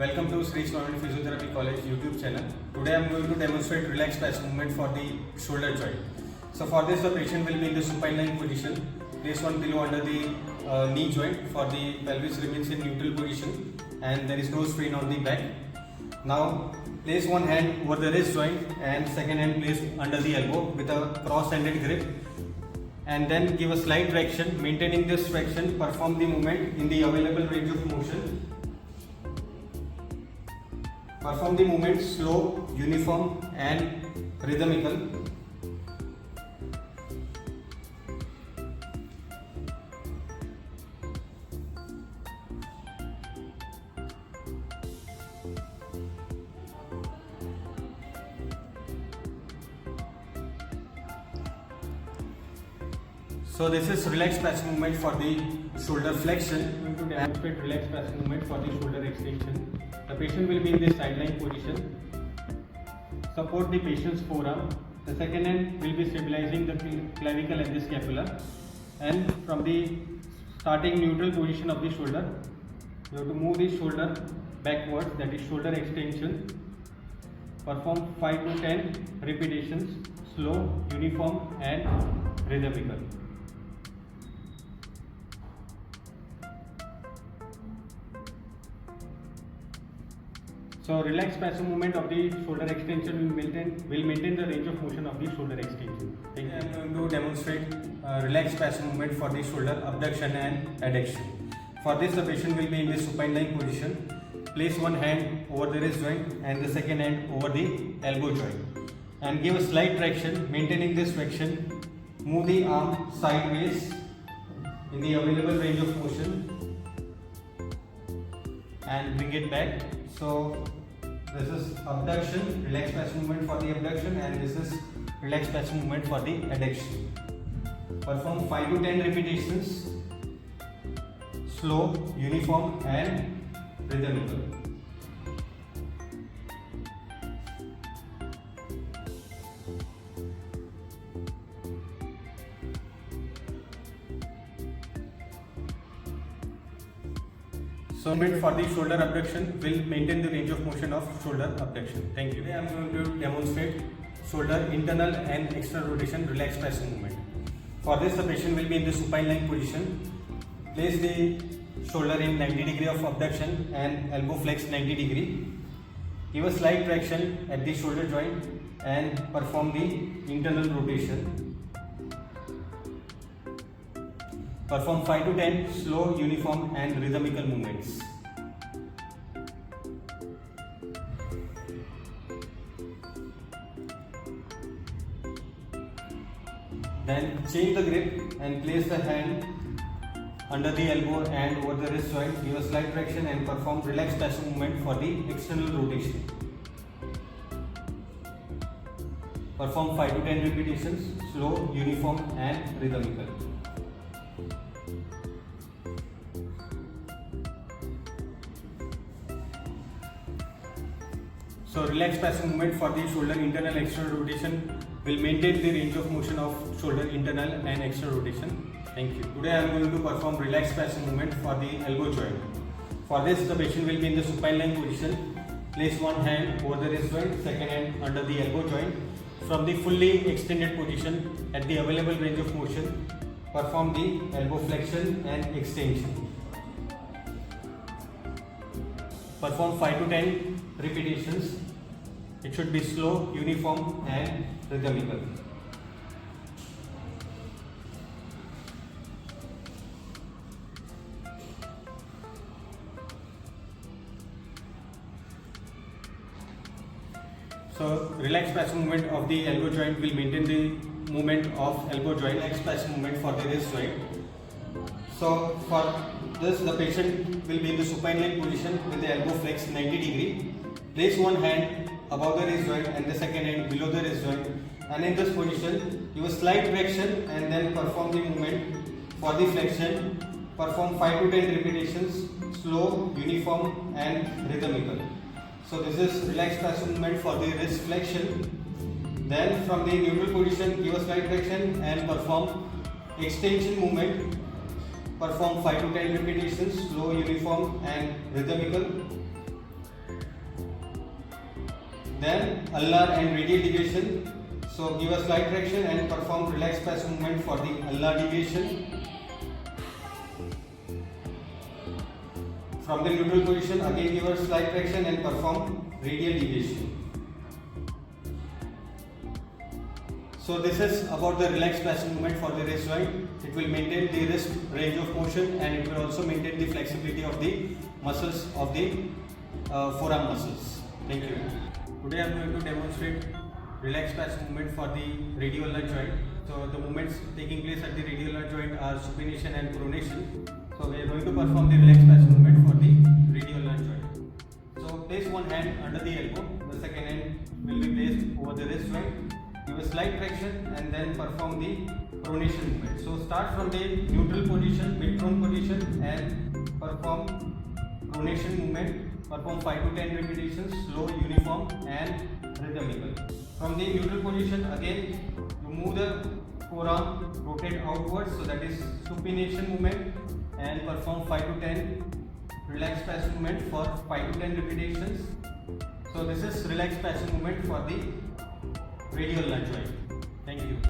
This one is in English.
Welcome to Sri Swami Physiotherapy College YouTube channel. Today I am going to demonstrate relaxed passive movement for the shoulder joint. So for this the patient will be in the supine lying position. Place one pillow under the knee joint. For the pelvis remains in neutral position and there is no strain on the back. Now place one hand over the wrist joint and second hand placed under the elbow with a cross-handed grip. And then give a slight traction. Maintaining this traction, perform the movement in the available range of motion. Perform the movement slow, uniform and rhythmical. So this is relaxed passive movement for the shoulder flexion. I am going to demonstrate relaxed passive movement for the shoulder extension. The patient will be in this sideline position. Support the patient's forearm. The second hand will be stabilizing the clavicle and the scapula. And from the starting neutral position of the shoulder, you have to move the shoulder backwards, that is shoulder extension. Perform 5 to 10 repetitions, slow, uniform and rhythmical. So relaxed passive movement of the shoulder extension will maintain the range of motion of the shoulder extension. I am going to demonstrate relaxed passive movement for the shoulder abduction and adduction. For this the patient will be in the supine lying position. Place one hand over the wrist joint and the second hand over the elbow joint. And give a slight traction. Maintaining this traction, move the arm sideways in the available range of motion and bring it back. So this is abduction, relaxed passive movement for the abduction, and this is relaxed passive movement for the adduction. Perform 5 to 10 repetitions, slow, uniform and rhythmical. So movement for the shoulder abduction will maintain the range of motion of shoulder abduction. Thank you. Today I am going to demonstrate shoulder internal and external rotation relaxed passive movement. For this the patient will be in the supine lying position. Place the shoulder in 90 degree of abduction and elbow flex 90 degree. Give a slight traction at the shoulder joint and perform the internal rotation. Perform 5 to 10 slow, uniform and rhythmical movements. Then change the grip and place the hand under the elbow and over the wrist joint. Give a slight traction and perform relaxed passive movement for the external rotation. Perform 5 to 10 repetitions, slow, uniform and rhythmical. So relaxed passive movement for the shoulder internal external rotation will maintain the range of motion of shoulder internal and external rotation. Thank you. Today I am going to perform relaxed passive movement for the elbow joint. For this the patient will be in the supine lying position. Place one hand over the wrist joint, second hand under the elbow joint. From the fully extended position at the available range of motion, perform the elbow flexion and extension. Perform 5 to 10 repetitions. It should be slow, uniform and rhythmical. So relaxed passive movement of the elbow joint will maintain the movement of elbow joint. Relaxed passive movement for the wrist joint. So for this the patient will be in the supine lying position with the elbow flex 90 degree. Place one hand above the wrist joint and the second hand below the wrist joint, and in this position give a slight traction and then perform the movement for the flexion. Perform 5 to 10 repetitions, slow, uniform and rhythmical. So this is relaxed passive movement for the wrist flexion. Then from the neutral position give a slight traction and perform extension movement. Perform 5 to 10 repetitions, slow, uniform and rhythmical. Then ulnar and radial deviation. So give a slight traction and perform relaxed passive movement for the ulnar deviation. From the neutral position, again give a slight traction and perform radial deviation. So this is about the relaxed passive movement for the wrist joint. It will maintain the wrist range of motion and it will also maintain the flexibility of the muscles of the forearm muscles. Thank you. Today I am going to demonstrate relaxed passive movement for the radioulnar joint. So the movements taking place at the radioulnar joint are supination and pronation. So we are going to perform the relaxed passive movement for the radioulnar joint. So place one hand under the elbow. The second hand will be placed over the wrist joint. Give a slight traction and then perform the pronation movement. So start from the neutral position, mid-prone position and perform pronation movement. Perform 5 to 10 repetitions, slow, uniform and rhythmical. From the neutral position again you move the forearm, rotate outwards, so that is supination movement, and perform 5 to 10 relaxed passive movement for 5 to 10 repetitions. So this is relaxed passive movement for the radioulnar joint. Thank you.